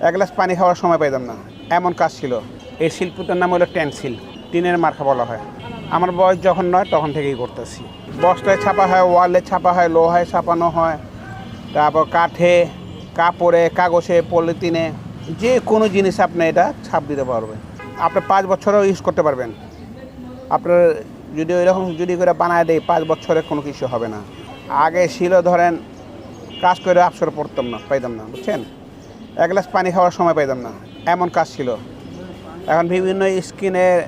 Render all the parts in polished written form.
এক গ্লাস পানি খাওয়ার সময় পাইতাম না, এমন কাজ ছিল। এই শিল্পটার নাম হলো টেন্সিল, টিনের মার্কা বলা হয়। আমার বয়স যখন নয় তখন থেকেই করতেছি। বস্তায় ছাপা হয়, ওয়ালে ছাপা হয়, লোহায় ছাপানো হয়, তারপর কাঠে, কাপড়ে, কাগজে, পলিথিনে, যে কোনো জিনিস আপনি এটা ছাপ দিতে পারবেন। আপনি 5 বছরও ইউজ করতে পারবেন। আপনার যদি ওইরকম যদি করে বানায় দেয় 5 বছরে কোনো কিছু হবে না। আগে ছিল ধরেন কাজ করে অবসর পড়তাম না, পাইতাম না, বুঝছেন? এক গ্লাস পানি খাওয়ার সময় পাইতাম না, এমন কাজ ছিল। এখন বিভিন্ন স্ক্রিনের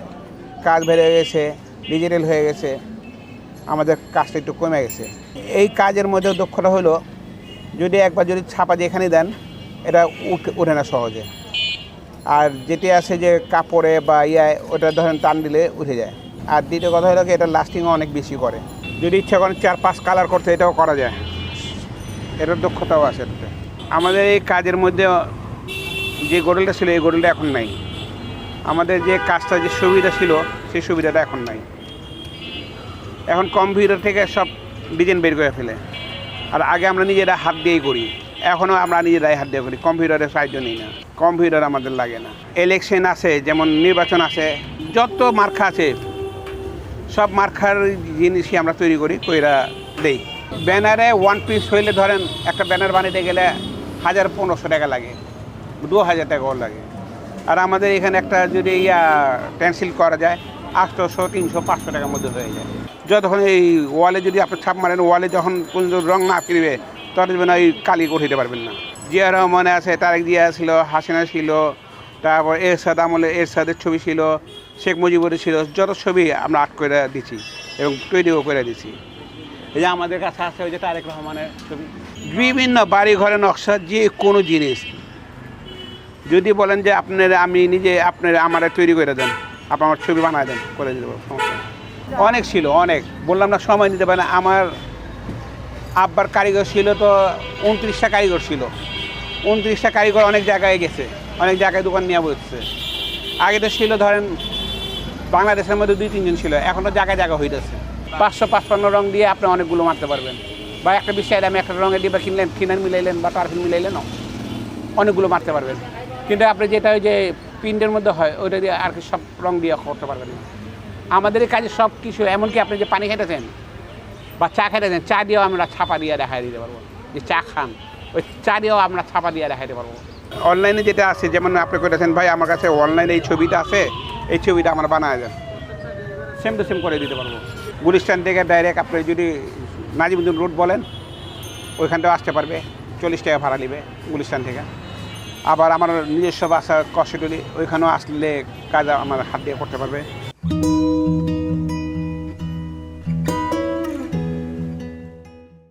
কাজ বেড়ে গেছে, ডিজিটাল হয়ে গেছে, আমাদের কাজটা একটু কমে গেছে। এই কাজের মধ্যে দক্ষতা হলো যদি একবার যদি ছাপা যেখানে দেন এটা উঠে না সহজে। আর যেটি আছে যে কাপড়ে বা ইয়ায় ওটা ধরেন টান দিলে উঠে যায়। আর দ্বিতীয় কথা হলো কি এটা লাস্টিংও অনেক বেশি করে। যদি ইচ্ছা করেন 4-5 কালার করতে এটাও করা যায়, এটার দক্ষতাও আছে এটাতে। আমাদের এই কাজের মধ্যে যে গোডেলটা ছিল এই গোডেলটা এখন নাই। আমাদের যে কাজটা যে সুবিধা ছিল সেই সুবিধাটা এখন নাই। এখন কম্পিউটার থেকে সব ডিজাইন বের করে ফেলে। আর আগে আমরা নিজেরা হাত দিয়েই করি, এখনও আমরা নিজেরাই হাত দিয়ে করি, কম্পিউটারের সাহায্য নিই না। কম্পিউটার আমাদের লাগে না। ইলেকশন আছে, যেমন নির্বাচন আছে, যত মার্কা আছে সব মার্কার জিনিসই আমরা তৈরি করি, কইরা দেই। ব্যানারে 1 পিস হইলে ধরেন একটা ব্যানার বানাতে গেলে 1000-1500 টাকা লাগে, 2000 টাকাও লাগে। আর আমাদের এখানে একটা যদি পেন্সিল করা যায় 800-300-500 টাকার মধ্যে হয়ে যায়। যতক্ষণ এই ওয়ালে যদি আপনি ছাপ মারেন, ওয়ালে যখন কোনো রং না ফিরবে ততক্ষণ ওই কালি উঠাতে পারবেন না। জিয়া রহমান আছে, তারেক জিয়া ছিল, হাসিনা ছিল, তারপর এরশাদ আমলে এরশাদের ছবি ছিল, শেখ মুজিবুরের ছিল, যত ছবি আমরা আর্ট করে দিচ্ছি এবং তৈরিও করে দিচ্ছি। এই যে আমাদের কাছে আছে ওই যে তারেক রহমানের ছবি, বিভিন্ন বাড়ি ঘরে নকশা, যে কোনো জিনিস যদি বলেন যে আমি নিজে আমার তৈরি করে দেন, আমার ছবি বানায় দেন, করে দিতে পারবো, সমস্যা অনেক ছিল, অনেক বললাম না, সময় নিতে পারে না। আমার আব্বার কারিগর ছিল তো 29টা কারিগর ছিল, 29টা কারিগর অনেক জায়গায় গেছে, অনেক জায়গায় দোকান নিয়ে বসছে। আগে তো ছিল ধরেন বাংলাদেশের মধ্যে 2-3 জন ছিল, এখন তো জায়গায় জায়গা হইতেছে। 555 রং দিয়ে আপনি অনেকগুলো মারতে পারবেন, বা একটা বিষয় আমি একটা রঙের ডিব্বা কিনলেন, কিনার মিলাইলেন বা টার্ফিন মিলাইলেন, অনেকগুলো মারতে পারবেন। কিন্তু আপনি যেটা ওই যে প্রিন্টের মধ্যে হয় ওইটা দিয়ে আর কি সব রং দিয়ে করতে পারবেন না। আমাদের এই কাজে সব কিছু, এমনকি আপনি যে পানি খেতেছেন বা চা খেতেছেন, চা দিয়েও আমরা ছাপা দিয়ে দেখাই দিতে পারবো। যে চা খান ওই চা দিয়েও আমরা ছাপা দিয়ে দেখাইতে পারবো। অনলাইনে যেটা আছে, যেমন আপনি করেছেন ভাই আমার কাছে অনলাইনে এই ছবিটা আছে, এই ছবিটা আমরা বানায় দেন, সেম টু সেম করে দিতে পারবো। গুলিস্তান থেকে ডাইরেক্ট আপনি যদি নাজিমুদ্দিন রোড বলেন ওইখানটাও আসতে পারবে, 40 টাকা ভাড়া নেবে গুলিস্তান থেকে। আবার আমার নিজস্ব বাসা কষ্টলি, ওইখানেও আসলে কাজ আমার হাত দিয়ে করতে পারবে।